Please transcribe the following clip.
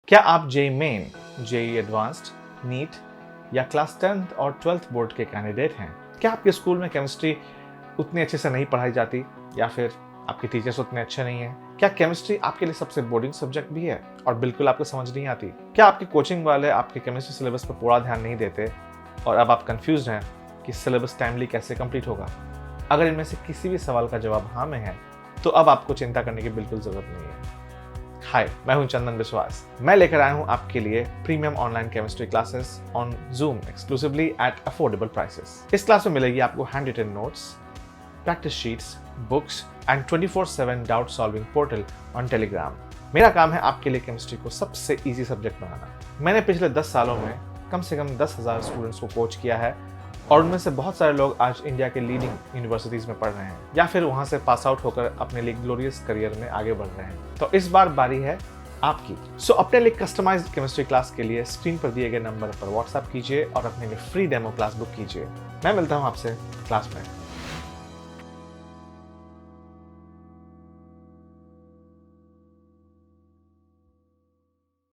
क्या आप JEE main, JEE advanced, NEET या क्लास 10th और 12th बोर्ड के कैंडिडेट हैं? क्या आपके स्कूल में केमिस्ट्री उतनी अच्छे से नहीं पढ़ाई जाती या फिर आपके टीचर्स उतने अच्छे नहीं हैं? क्या केमिस्ट्री आपके लिए सबसे बोरिंग सब्जेक्ट भी है और बिल्कुल आपको समझ नहीं आती? क्या आपके कोचिंग वाले आपके केमिस्ट्री सिलेबस पर पूरा ध्यान नहीं देते और अब आप कंफ्यूज्ड हैं कि सिलेबस टाइमली कैसे कंप्लीट होगा? अगर इनमें से किसी भी सवाल का जवाब हाँ में है तो अब आपको चिंता करने की बिल्कुल जरूरत नहीं है। हाय, मैं हूं चंदन विश्वास। मैं लेकर आया हूं आपके लिए premium online chemistry classes on Zoom exclusively at affordable prices. इस क्लास में मिलेगी आपको handwritten notes, practice sheets, books and 24/7 doubt solving portal on Telegram. मेरा काम है आपके लिए केमिस्ट्री को सबसे इजी सब्जेक्ट बनाना। मैंने पिछले 10 सालों में कम से कम 10,000 स्टूडेंट्स को कोच किया है और उनमें से बहुत सारे लोग आज इंडिया के लीडिंग यूनिवर्सिटीज़ में पढ़ रहे हैं या फिर वहाँ से पास आउट होकर अपने लिए ग्लोरियस करियर में आगे बढ़ रहे हैं। तो इस बार बारी है आपकी। अपने लिए कस्टमाइज्ड केमिस्ट्री क्लास के लिए स्क्रीन पर दिए गए नंबर पर व्हाट्सएप कीजिए और अपने लिए फ्री डेमो क्लास बुक कीजिए। मैं मिलता हूँ आपसे क्लास में।